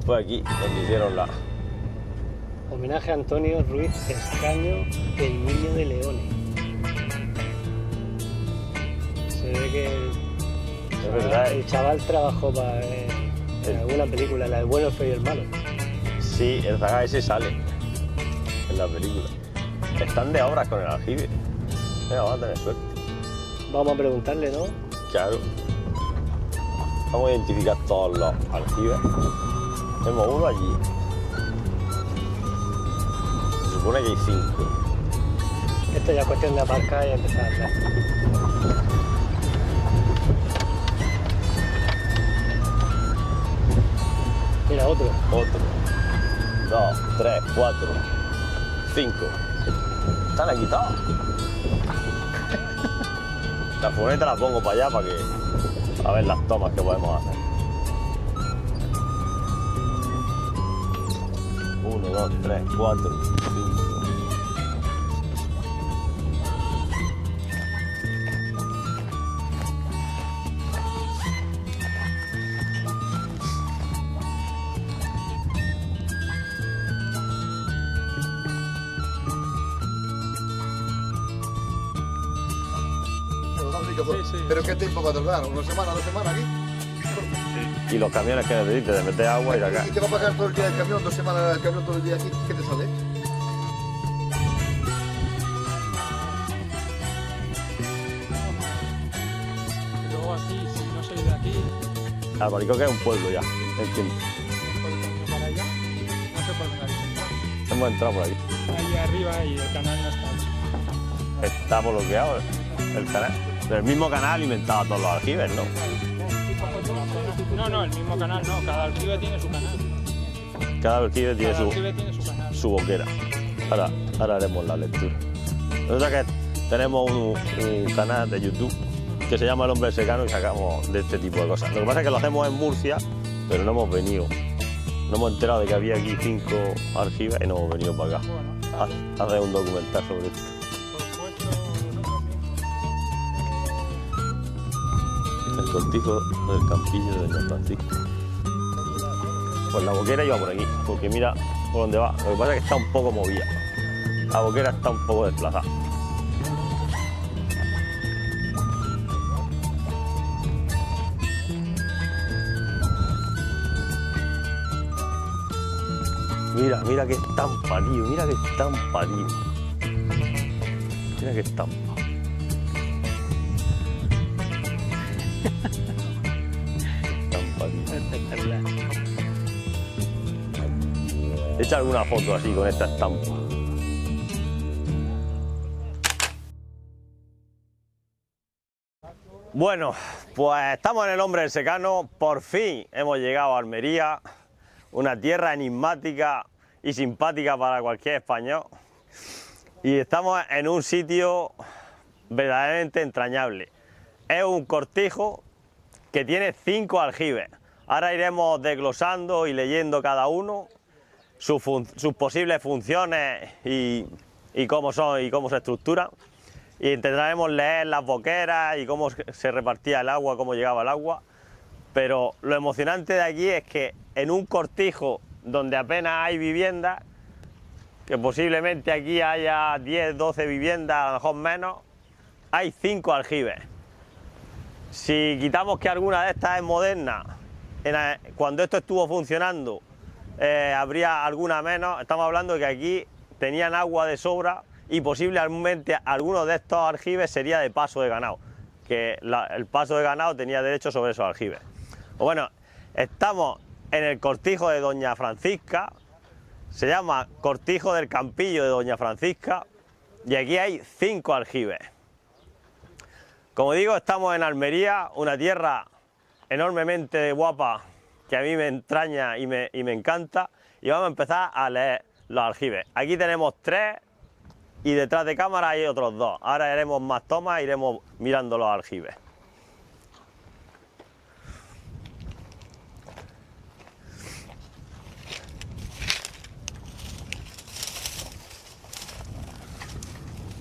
Fue aquí donde hicieron la... Homenaje a Antonio Ruiz Escaño, el niño de Leones. Se ve que Es verdad, el chaval trabajó en alguna película, la del bueno, el feo y el malo. Sí, el zaga ese sale en la película. Están de obras con el aljibe. Venga, vamos a tener suerte. Vamos a preguntarle, ¿no? Claro. Vamos a identificar todos los aljibes. Tenemos uno allí. Se supone que hay 5. Esto ya es cuestión de aparcar y empezar a hablar. Mira, otro. Otro. 2, 3, 4, 5. Están aquí todos. La furgoneta la pongo para allá para que... A ver las tomas que podemos hacer. 1, 2, 3, 4, 5. Sí. ¿Pero qué tiempo va a tardar? ¿Una semana, 2 semanas aquí? Y los camiones que necesites de meter agua y de acá. ¿Y te va a pagar todo el día el camión, 2 semanas el camión todo el día aquí? ¿Qué te sale? Y luego aquí, si no soy de aquí, Albaricoque es un pueblo ya, entiendo. por el camino para allá, no sé por dónde habéis entrado. Hemos entrado por aquí. Ahí arriba y el canal no está hecho. Está bloqueado el canal. Pero el mismo canal alimentaba todos los aljibes, ¿no? No, el mismo canal no, cada aljibe tiene su canal. Cada aljibe tiene Cada aljibe tiene su canal. su boquera. Ahora haremos la lectura. Nosotros que tenemos un canal de YouTube que se llama El Hombre Secano y sacamos de este tipo de cosas. Lo que pasa es que lo hacemos en Murcia, pero no hemos venido. No hemos enterado de que había aquí 5 aljibes y no hemos venido para acá. Bueno, A hacer un documental sobre esto. El cortijo del campillo de Doña Francisca. Pues la boquera iba por aquí, porque mira por dónde va. Lo que pasa es que está un poco movida. La boquera está un poco desplazada. Mira que estampa, tío. Mira que estampa, tío. Mira que estampa. Espectacular. Echa alguna foto así con esta estampa. Bueno, pues estamos en El Hombre del Secano. Por fin hemos llegado a Almería, una tierra enigmática y simpática para cualquier español. Y estamos en un sitio verdaderamente entrañable. Es un cortijo que tiene 5 aljibes. Ahora iremos desglosando y leyendo cada uno sus posibles funciones y cómo son y cómo se estructuran. Y intentaremos leer las boqueras y cómo se repartía el agua, cómo llegaba el agua. Pero lo emocionante de aquí es que en un cortijo donde apenas hay viviendas, que posiblemente aquí haya 10, 12 viviendas, a lo mejor menos, hay 5 aljibes. Si quitamos que alguna de estas es moderna, cuando esto estuvo funcionando habría alguna menos, estamos hablando de que aquí tenían agua de sobra y posiblemente alguno de estos aljibes sería de paso de ganado, que el paso de ganado tenía derecho sobre esos aljibes. Bueno, estamos en el cortijo de Doña Francisca, se llama Cortijo del Campillo de Doña Francisca y aquí hay 5 aljibes. Como digo, estamos en Almería, una tierra enormemente guapa que a mí me entraña y me encanta, y vamos a empezar a leer los aljibes. Aquí tenemos 3 y detrás de cámara hay otros 2. Ahora haremos más tomas, iremos mirando los aljibes.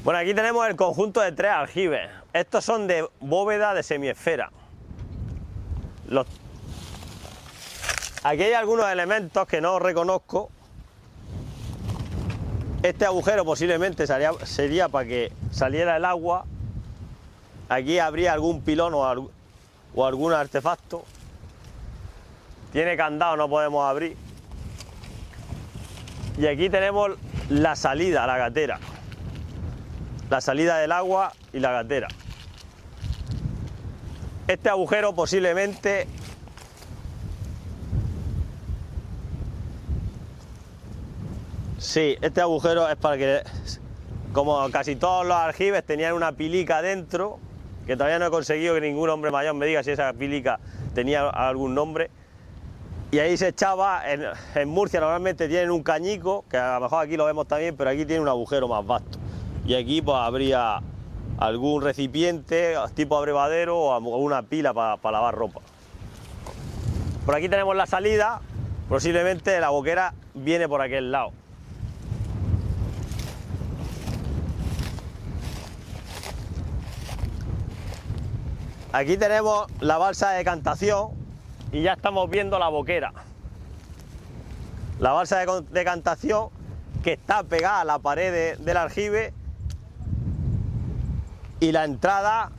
Bueno, aquí tenemos el conjunto de 3 aljibes. Estos son de bóveda de semiesfera. Aquí hay algunos elementos que no reconozco. Este agujero posiblemente sería para que saliera el agua. Aquí habría algún pilón o algún artefacto. Tiene candado, no podemos abrir. Y aquí tenemos la salida, la gatera. La salida del agua y la gatera. Este agujero posiblemente sí, este agujero es para que, como casi todos los aljibes tenían una pilica dentro, que todavía no he conseguido que ningún hombre mayor me diga si esa pilica tenía algún nombre, y ahí se echaba. En Murcia normalmente tienen un cañico, que a lo mejor aquí lo vemos también, pero aquí tiene un agujero más vasto, y aquí pues habría algún recipiente tipo abrevadero o una pila para lavar ropa. Por aquí tenemos la salida, posiblemente la boquera viene por aquel lado. Aquí tenemos la balsa de decantación y ya estamos viendo la boquera. La balsa de decantación que está pegada a la pared del aljibe y la entrada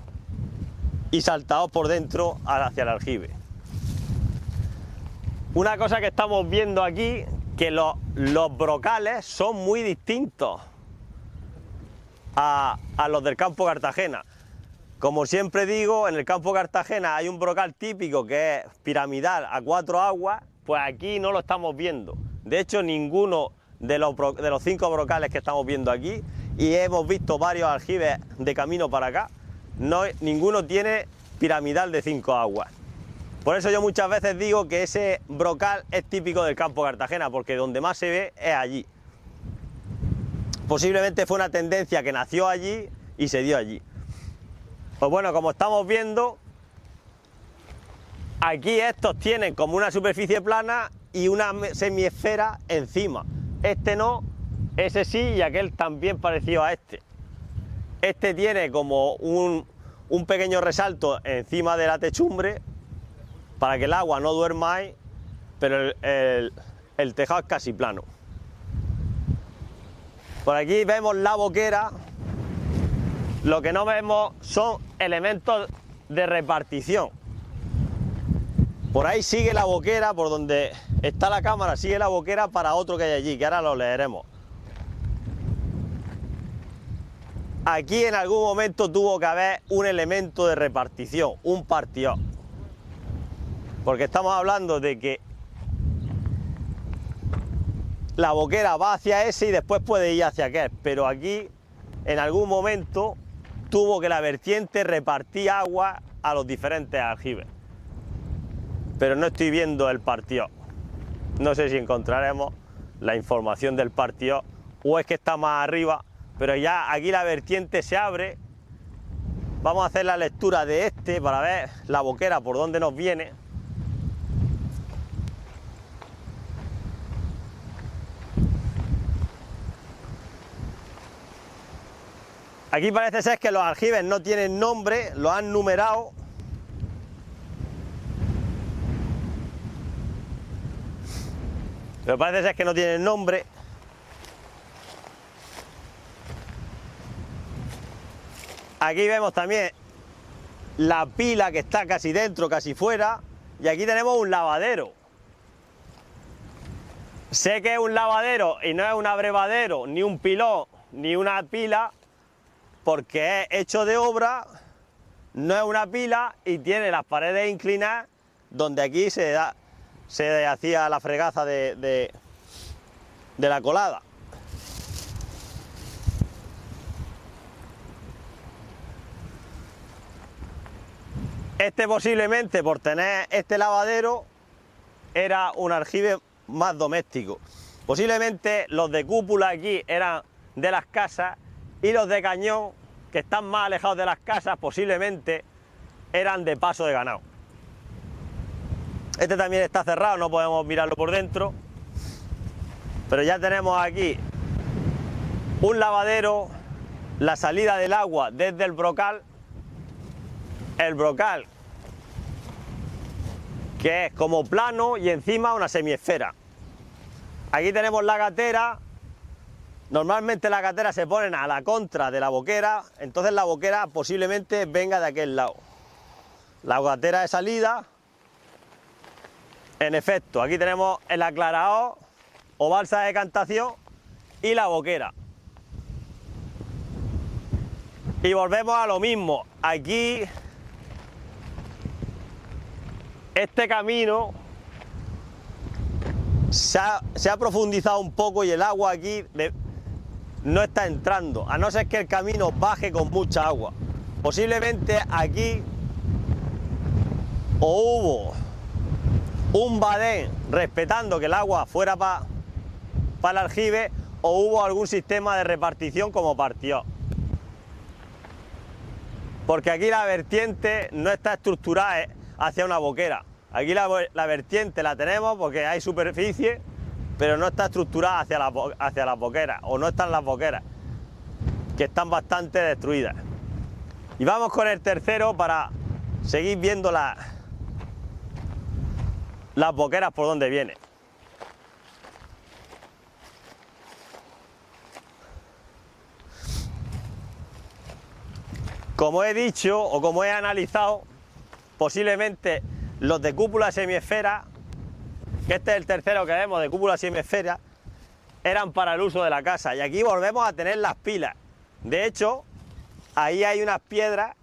y saltados por dentro hacia el aljibe. Una cosa que estamos viendo aquí, que los brocales son muy distintos a los del campo Cartagena. Como siempre digo, en el campo Cartagena hay un brocal típico que es piramidal a 4 aguas, pues aquí no lo estamos viendo. De hecho, ninguno de los 5 brocales que estamos viendo aquí, y hemos visto varios aljibes de camino para acá, ninguno tiene piramidal de 5 aguas. Por eso yo muchas veces digo que ese brocal es típico del campo Cartagena, porque donde más se ve es allí. Posiblemente fue una tendencia que nació allí y se dio allí. Pues bueno, como estamos viendo, aquí estos tienen como una superficie plana y una semiesfera encima. Este no, ese sí, y aquel también parecido a este. Este tiene como un pequeño resalto encima de la techumbre para que el agua no duerma ahí, pero el tejado es casi plano. Por aquí vemos la boquera. Lo que no vemos son elementos de repartición. Por ahí sigue la boquera, por donde está la cámara, sigue la boquera para otro que hay allí, que ahora lo leeremos. Aquí en algún momento tuvo que haber un elemento de repartición, un partió. Porque estamos hablando de que la boquera va hacia ese y después puede ir hacia aquel, pero aquí en algún momento tuvo que la vertiente repartir agua a los diferentes aljibes. Pero no estoy viendo el partió. No sé si encontraremos la información del partió o es que está más arriba, pero ya aquí la vertiente se abre. Vamos a hacer la lectura de este para ver la boquera por dónde nos viene. Aquí parece ser que los aljibes no tienen nombre, los han numerado. Pero parece ser que no tienen nombre. Aquí vemos también la pila que está casi dentro, casi fuera. Y aquí tenemos un lavadero. Sé que es un lavadero y no es un abrevadero, ni un pilón, ni una pila, porque es hecho de obra, no es una pila y tiene las paredes inclinadas, donde aquí se hacía la fregaza de la colada. Este posiblemente, por tener este lavadero, era un aljibe más doméstico. Posiblemente los de cúpula aquí eran de las casas y los de cañón, que están más alejados de las casas, posiblemente eran de paso de ganado. Este también está cerrado, no podemos mirarlo por dentro, pero ya tenemos aquí un lavadero, la salida del agua desde el brocal que es como plano y encima una semiesfera. Aquí tenemos la gatera. Normalmente las gateras se ponen a la contra de la boquera, entonces la boquera posiblemente venga de aquel lado. La gatera de salida, en efecto, aquí tenemos el aclarado o balsa de decantación y la boquera. Y volvemos a lo mismo, aquí este camino se ha profundizado un poco y el agua aquí no está entrando, a no ser que el camino baje con mucha agua. Posiblemente aquí o hubo un badén respetando que el agua fuera para el aljibe, o hubo algún sistema de repartición como partió. Porque aquí la vertiente no está estructurada hacia una boquera. Aquí la vertiente la tenemos porque hay superficie, pero no está estructurada hacia las boqueras, o no están las boqueras, que están bastante destruidas. Y vamos con el tercero para seguir viendo las boqueras por donde viene. Como he dicho o como he analizado, posiblemente los de cúpula semiesfera, que este es el tercero que vemos de cúpula semiesfera, eran para el uso de la casa. Y aquí volvemos a tener las pilas. De hecho, ahí hay unas piedras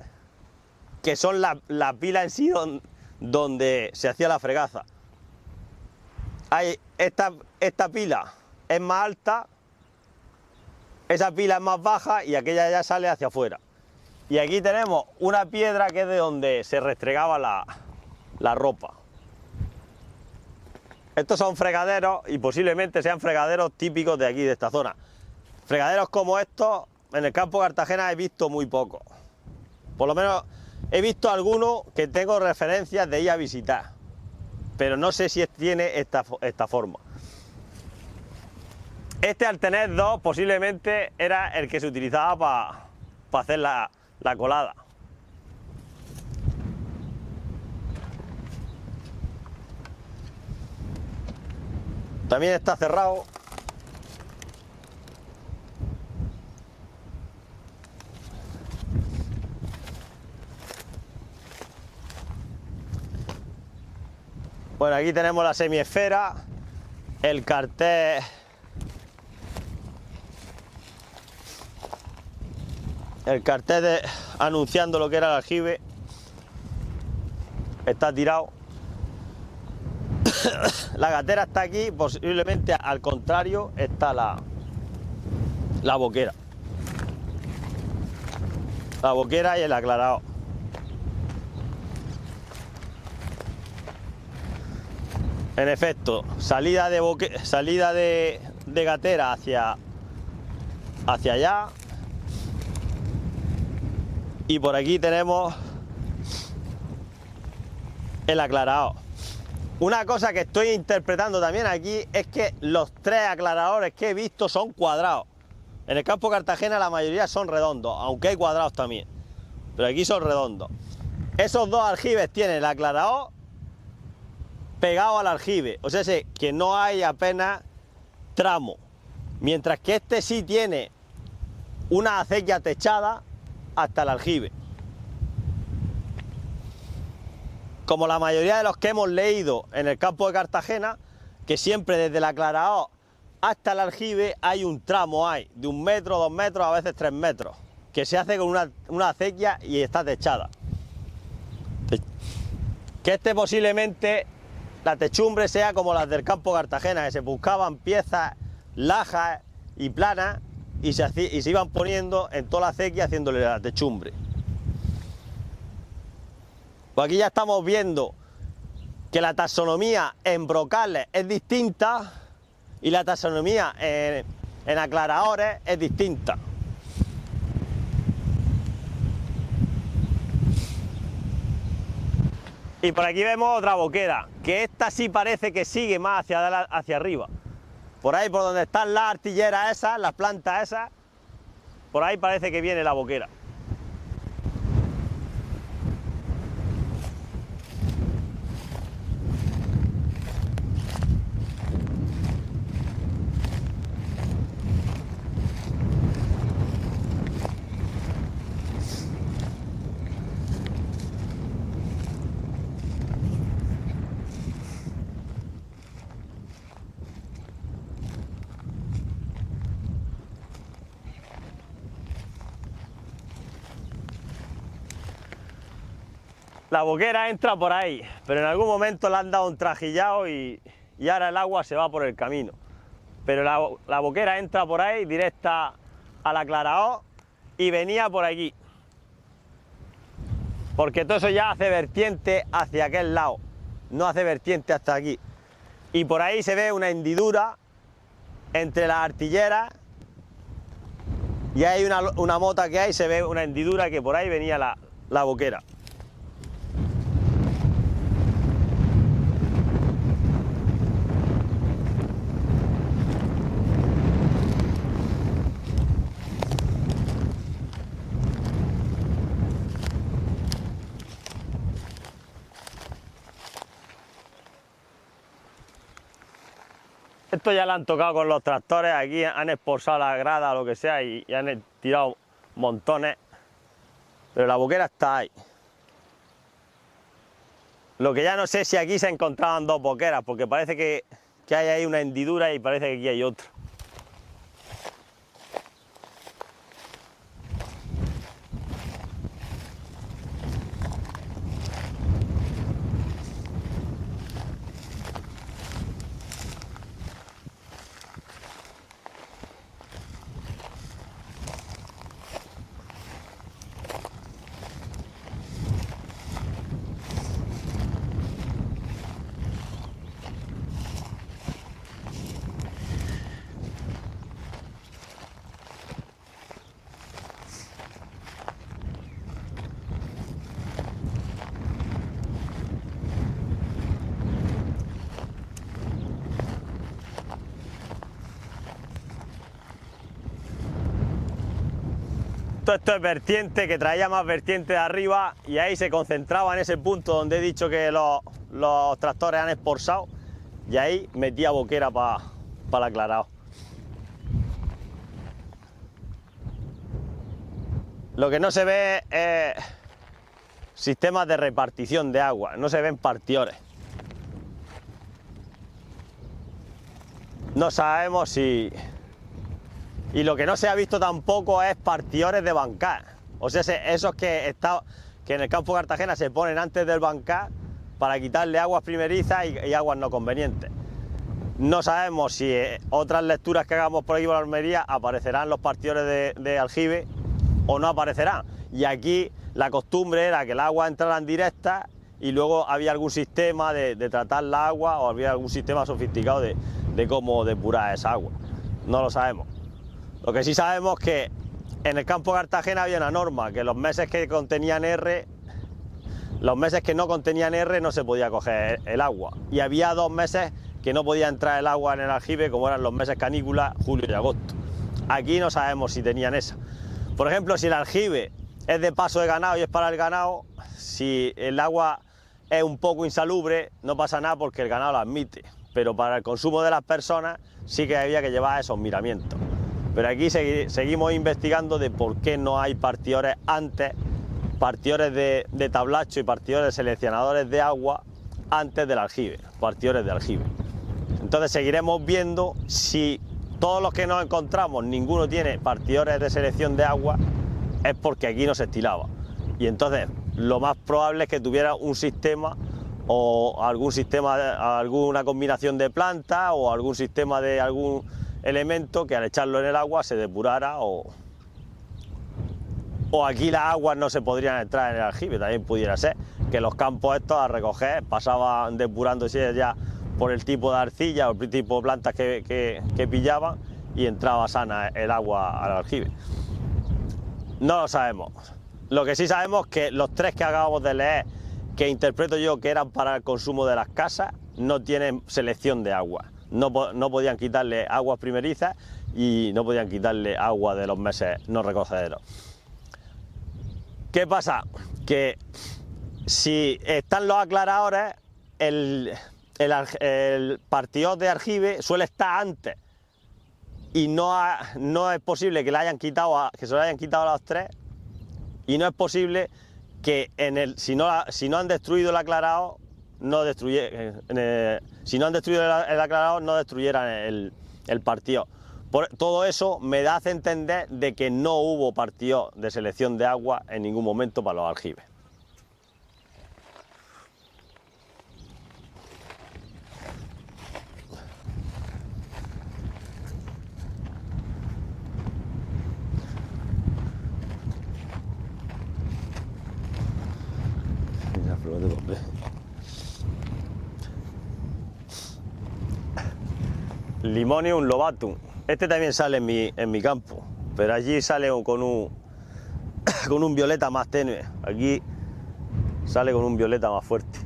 que son la pila en sí donde se hacía la fregaza. Esta pila es más alta, esa pila es más baja y aquella ya sale hacia afuera. Y aquí tenemos una piedra que es de donde se restregaba la ropa. Estos son fregaderos y posiblemente sean fregaderos típicos de aquí, de esta zona. Fregaderos como estos en el campo de Cartagena he visto muy poco. Por lo menos he visto algunos que tengo referencias de ir a visitar, pero no sé si tiene esta forma. Este, al tener dos, posiblemente era el que se utilizaba para hacer la colada. También está cerrado. Bueno, aquí tenemos la semiesfera, el cartel, anunciando lo que era el aljibe, está tirado. La gatera está aquí, posiblemente al contrario está la boquera. La boquera y el aclarado. En efecto, salida de gatera hacia allá. Y por aquí tenemos el aclarado. Una cosa que estoy interpretando también aquí es que los tres aclaradores que he visto son cuadrados. En el campo de Cartagena la mayoría son redondos, aunque hay cuadrados también, pero aquí son redondos. Esos dos aljibes tienen el aclarador pegado al aljibe, o sea que no hay apenas tramo, mientras que este sí tiene una acequia techada hasta el aljibe. Como la mayoría de los que hemos leído en el campo de Cartagena, que siempre desde el aclarador hasta el aljibe hay un tramo de 1 metro, 2 metros, a veces 3 metros, que se hace con una acequia y está techada. Que posiblemente la techumbre sea como las del campo de Cartagena, que se buscaban piezas lajas y planas y se iban poniendo en toda la acequia haciéndole la techumbre. Pues aquí ya estamos viendo que la taxonomía en brocales es distinta y la taxonomía en aclaradores es distinta. Y por aquí vemos otra boquera, que esta sí parece que sigue más hacia arriba. Por ahí, por donde están las artilleras esas, las plantas esas, por ahí parece que viene la boquera. La boquera entra por ahí, pero en algún momento le han dado un trajillado y ahora el agua se va por el camino. Pero la boquera entra por ahí, directa al aclarado, y venía por aquí. Porque todo eso ya hace vertiente hacia aquel lado, no hace vertiente hasta aquí. Y por ahí se ve una hendidura entre las artilleras, y hay una mota que hay, se ve una hendidura que por ahí venía la boquera. Esto ya lo han tocado con los tractores, aquí han expulsado la grada o lo que sea y han tirado montones, pero la boquera está ahí. Lo que ya no sé si aquí se encontraban dos boqueras, porque parece que hay ahí una hendidura y parece que aquí hay otra. Todo esto es vertiente, que traía más vertiente de arriba, y ahí se concentraba en ese punto donde he dicho que los tractores han expulsado, y ahí metía boquera para el aclarado. Lo que no se ve es sistemas de repartición de agua, no se ven partiores. No sabemos si... Y lo que no se ha visto tampoco es partiores de bancar. O sea, esos que en el campo de Cartagena se ponen antes del bancar para quitarle aguas primerizas y aguas no convenientes. No sabemos si otras lecturas que hagamos por aquí por la Almería aparecerán los partiores de aljibe o no aparecerán. Y aquí la costumbre era que el agua entrara en directa y luego había algún sistema de tratar la agua, o había algún sistema sofisticado de cómo depurar esa agua. No lo sabemos. Lo que sí sabemos es que en el campo de Cartagena había una norma, que los meses que contenían R, los meses que no contenían R no se podía coger el agua. Y había 2 meses que no podía entrar el agua en el aljibe, como eran los meses canícula, julio y agosto. Aquí no sabemos si tenían esa. Por ejemplo, si el aljibe es de paso de ganado y es para el ganado, si el agua es un poco insalubre, no pasa nada porque el ganado la admite. Pero para el consumo de las personas sí que había que llevar esos miramientos. Pero aquí seguimos investigando de por qué no hay partidores antes, partidores de tablacho y partidores seleccionadores de agua antes del aljibe, partidores de aljibe. Entonces seguiremos viendo si todos los que nos encontramos, ninguno tiene partidores de selección de agua, es porque aquí no se estilaba. Y entonces lo más probable es que tuviera un sistema o algún sistema, alguna combinación de plantas o algún sistema de algún elemento que al echarlo en el agua se depurara, o aquí las aguas no se podrían entrar en el aljibe. También pudiera ser que los campos estos a recoger pasaban depurándose ya por el tipo de arcilla o el tipo de plantas que pillaban y entraba sana el agua al aljibe. No lo sabemos. Lo que sí sabemos es que los 3 que acabamos de leer, que interpreto yo que eran para el consumo de las casas, no tienen selección de agua. No podían quitarle aguas primerizas y no podían quitarle agua de los meses no recogederos. ¿Qué pasa? Que si están los aclaradores, el partidor de aljibe suele estar antes y no es posible que se lo hayan quitado a los 3, y no es posible que si no han destruido el aclarado, si no han destruido el aclarado, no destruyeran el partido. Todo eso me hace entender de que no hubo partido de selección de agua en ningún momento para los aljibes. Limonium lobatum. Este también sale en mi campo, pero allí sale con un violeta más tenue. Aquí sale con un violeta más fuerte.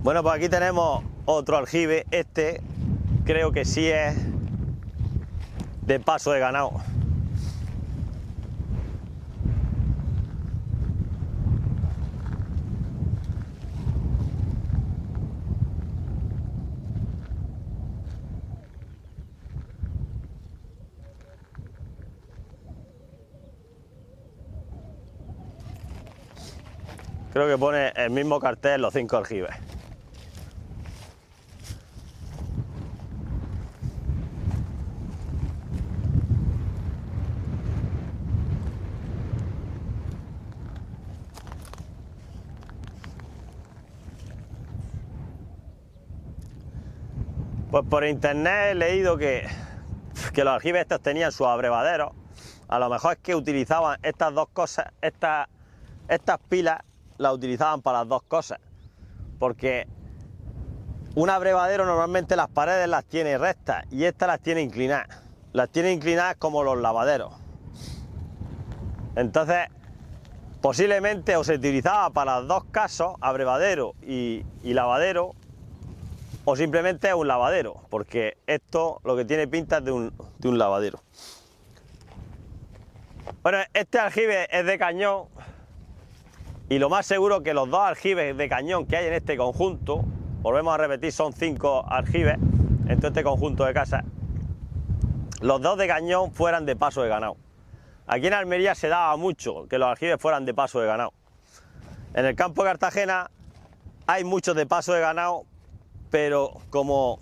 Bueno, pues aquí tenemos otro aljibe. Este creo que sí es de paso de ganado. Creo que pone el mismo cartel los 5 aljibes. Pues por internet he leído que los aljibes estos tenían sus abrevaderos. A lo mejor es que utilizaban estas dos cosas, estas pilas las utilizaban para las dos cosas, porque un abrevadero normalmente las paredes las tiene rectas y estas las tiene inclinadas. Las tiene inclinadas como los lavaderos. Entonces, posiblemente o se utilizaba para los dos casos, abrevadero y lavadero, o simplemente es un lavadero, porque esto lo que tiene pinta es de un lavadero. Bueno, este aljibe es de cañón. Y lo más seguro que los dos aljibes de cañón que hay en este conjunto, volvemos a repetir, son 5 aljibes en todo este conjunto de casas, los dos de cañón fueran de paso de ganado. Aquí en Almería se daba mucho que los aljibes fueran de paso de ganado. En el campo de Cartagena hay muchos de paso de ganado, pero como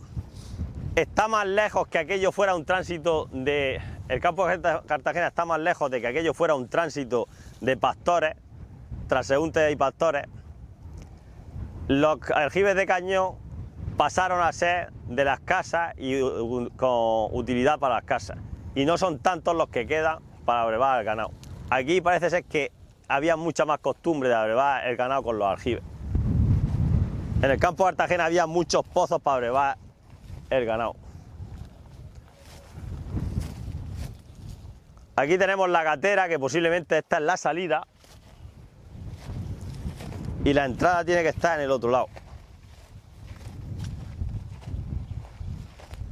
está más lejos que aquello fuera un tránsito de... El campo de Cartagena está más lejos de que aquello fuera un tránsito de pastores, transeúntes y pastores, los aljibes de cañón pasaron a ser de las casas y con utilidad para las casas. Y no son tantos los que quedan para abrevar el ganado. Aquí parece ser que había mucha más costumbre de abrevar el ganado con los aljibes. En el campo de Cartagena había muchos pozos para abrevar el ganado. Aquí tenemos la gatera, que posiblemente esta es la salida. Y la entrada tiene que estar en el otro lado.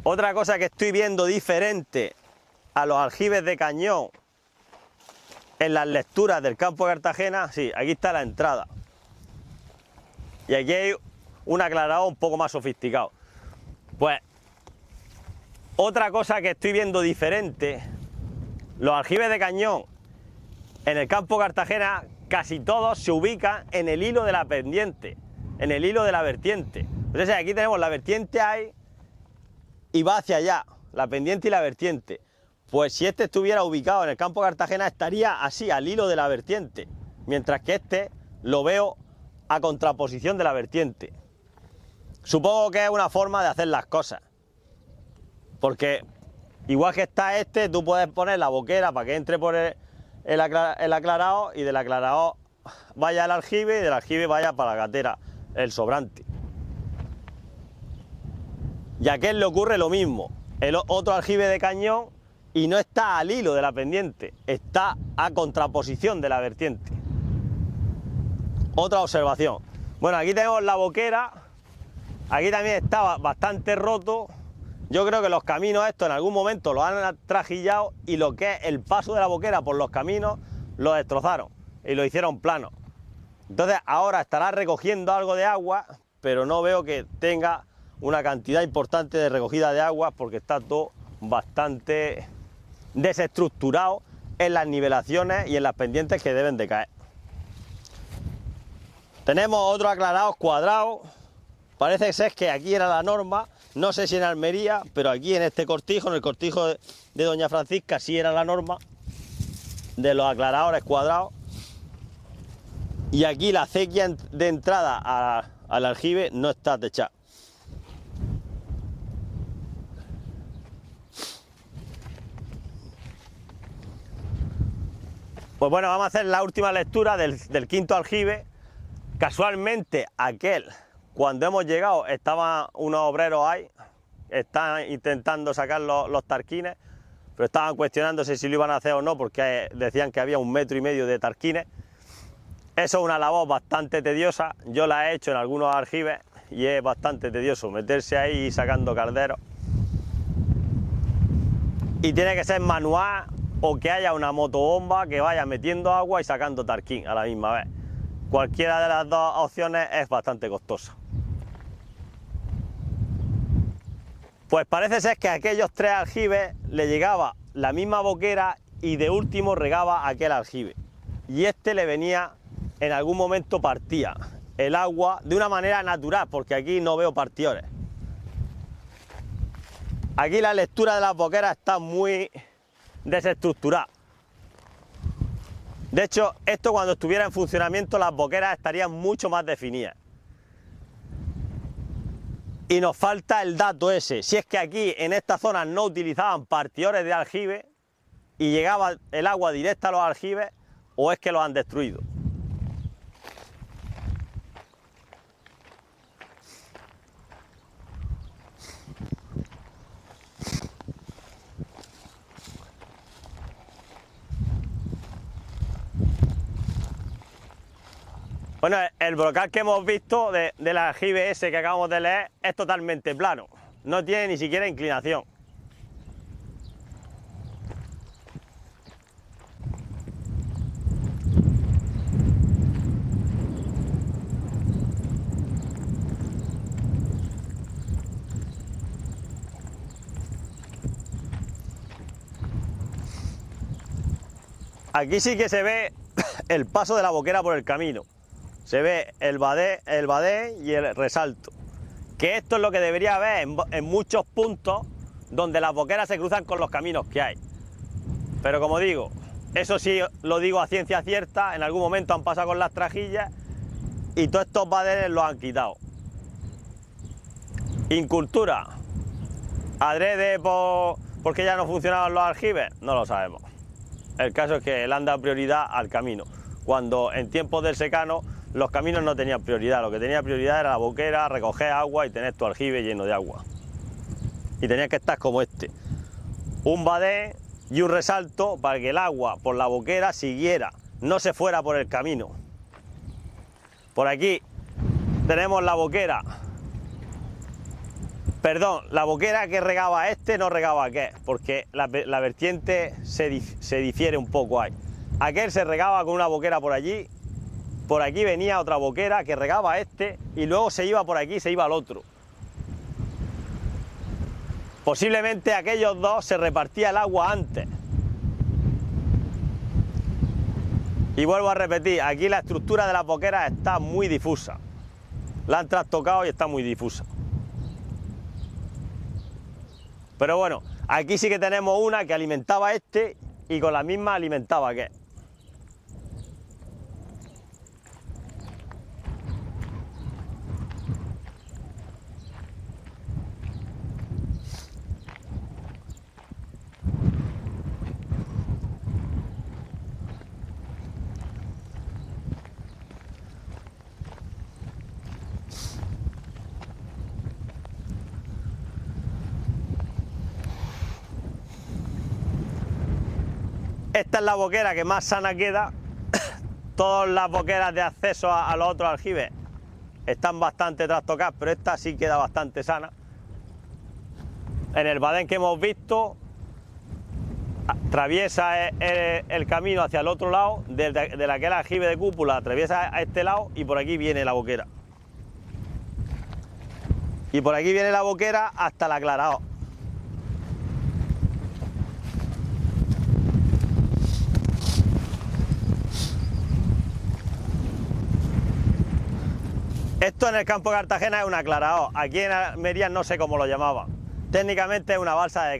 Otra cosa que estoy viendo diferente a los aljibes de cañón en las lecturas del campo de Cartagena, sí, aquí está la entrada. Y aquí hay un aclarado un poco más sofisticado. Pues, otra cosa que estoy viendo diferente, los aljibes de cañón en el campo de Cartagena, casi todos se ubican en el hilo de la pendiente, en el hilo de la vertiente. Entonces aquí tenemos la vertiente ahí y va hacia allá, la pendiente y la vertiente. Pues si este estuviera ubicado en el campo de Cartagena estaría así, al hilo de la vertiente, mientras que este lo veo a contraposición de la vertiente. Supongo que es una forma de hacer las cosas, porque igual que está este, tú puedes poner la boquera para que entre por el aclarado y del aclarado vaya al aljibe y del aljibe vaya para la gatera, el sobrante. Y a aquel le ocurre lo mismo, el otro aljibe de cañón y no está al hilo de la pendiente, está a contraposición de la vertiente. Otra observación. Bueno, aquí tenemos la boquera, aquí también está bastante roto. Yo creo que los caminos estos en algún momento los han trajillado y lo que es el paso de la boquera por los caminos lo destrozaron y lo hicieron plano. Entonces ahora estará recogiendo algo de agua, pero no veo que tenga una cantidad importante de recogida de agua porque está todo bastante desestructurado en las nivelaciones y en las pendientes que deben de caer. Tenemos otros aclarados cuadrados. Parece ser que aquí era la norma, no sé si en Almería, pero aquí en este cortijo, en el cortijo de Doña Francisca, sí era la norma de los aclaradores cuadrados. Y aquí la acequia de entrada al aljibe no está techada. Pues bueno, vamos a hacer la última lectura del quinto aljibe. Casualmente aquel cuando hemos llegado estaban unos obreros ahí, están intentando sacar los tarquines, pero estaban cuestionándose si lo iban a hacer o no, porque decían que había 1,5 metros de tarquines. Eso es una labor bastante tediosa, yo la he hecho en algunos aljibes y es bastante tedioso meterse ahí sacando calderos. Y tiene que ser manual o que haya una motobomba que vaya metiendo agua y sacando tarquín a la misma vez. Cualquiera de las dos opciones es bastante costosa. Pues parece ser que a aquellos 3 aljibes le llegaba la misma boquera y de último regaba aquel aljibe. Y este le venía, en algún momento partía el agua de una manera natural, porque aquí no veo partidores. Aquí la lectura de las boqueras está muy desestructurada. De hecho, esto cuando estuviera en funcionamiento las boqueras estarían mucho más definidas. Y nos falta el dato ese, si es que aquí en esta zona no utilizaban partidores de aljibe y llegaba el agua directa a los aljibes o es que los han destruido. Bueno, el brocal que hemos visto del aljibe ese que acabamos de leer es totalmente plano, no tiene ni siquiera inclinación. Aquí sí que se ve el paso de la boquera por el camino. Se ve el badé y el resalto. Que esto es lo que debería haber en muchos puntos donde las boqueras se cruzan con los caminos que hay. Pero como digo, eso sí lo digo a ciencia cierta, en algún momento han pasado con las trajillas y todos estos badenes los han quitado. Incultura. ¿Adrede porque ya no funcionaban los aljibes? No lo sabemos. El caso es que le han dado prioridad al camino, cuando en tiempos del secano los caminos no tenían prioridad, lo que tenía prioridad era la boquera, recoger agua y tener tu aljibe lleno de agua. Y tenía que estar como este, un badé y un resalto para que el agua por la boquera siguiera, no se fuera por el camino. Por aquí tenemos la boquera, perdón, la boquera que regaba este no regaba aquel, porque la vertiente se difiere un poco ahí. Aquel se regaba con una boquera por allí. Por aquí venía otra boquera que regaba este y luego se iba por aquí, se iba al otro. Posiblemente aquellos dos se repartía el agua antes. Y vuelvo a repetir, aquí la estructura de las boqueras está muy difusa. La han trastocado y está muy difusa. Pero bueno, aquí sí que tenemos una que alimentaba este y con la misma alimentaba aquel. Esta es la boquera que más sana queda. Todas las boqueras de acceso a los otros aljibes están bastante trastocadas, pero esta sí queda bastante sana. En el badén que hemos visto, atraviesa el camino hacia el otro lado, de aquel aljibe de cúpula, atraviesa a este lado y por aquí viene la boquera. Y por aquí viene la boquera hasta el aclarado. Esto en el campo de Cartagena es un aclarado, aquí en Almería no sé cómo lo llamaban. Técnicamente es una balsa de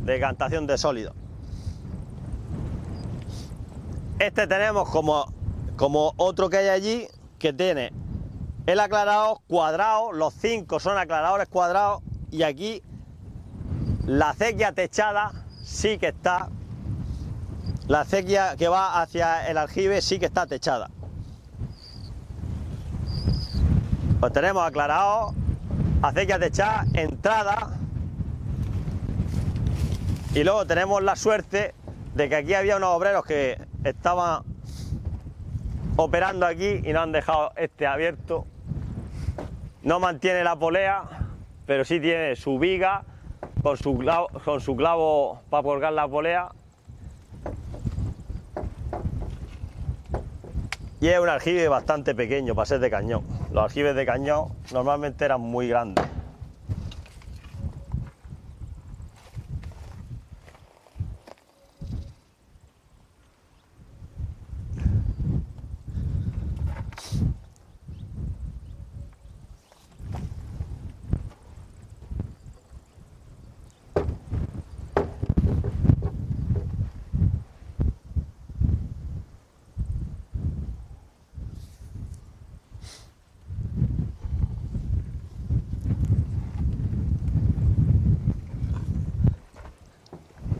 decantación de sólidos. Este tenemos como otro que hay allí, que tiene el aclarado cuadrado, los 5 son aclaradores cuadrados y aquí la acequia techada sí que está, la acequia que va hacia el aljibe sí que está techada. Pues tenemos aclarado, acequias de Chá, entrada. Y luego tenemos la suerte de que aquí había unos obreros que estaban operando aquí y nos han dejado este abierto. No mantiene la polea, pero sí tiene su viga con su clavo para colgar la polea. Y es un aljibe bastante pequeño para ser de cañón. Los aljibes de cañón normalmente eran muy grandes.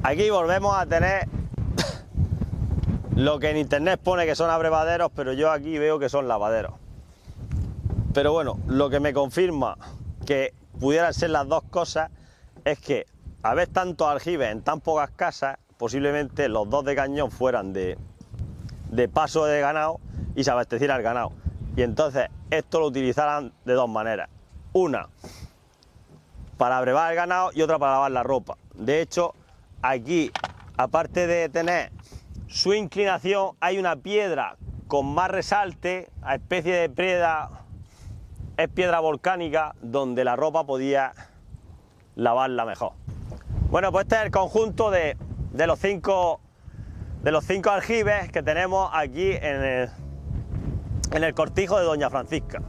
Aquí volvemos a tener lo que en internet pone que son abrevaderos, pero yo aquí veo que son lavaderos. Pero bueno, lo que me confirma que pudieran ser las dos cosas es que al ver tantos aljibes en tan pocas casas, posiblemente los dos de cañón fueran de paso de ganado y se abasteciera el ganado. Y entonces esto lo utilizaran de dos maneras. Una, para abrevar el ganado y otra para lavar la ropa. De hecho, aquí, aparte de tener su inclinación, hay una piedra con más resalte, a especie de piedra, es piedra volcánica, donde la ropa podía lavarla mejor. Bueno, pues este es el conjunto de los cinco aljibes que tenemos aquí en el cortijo de Doña Francisca.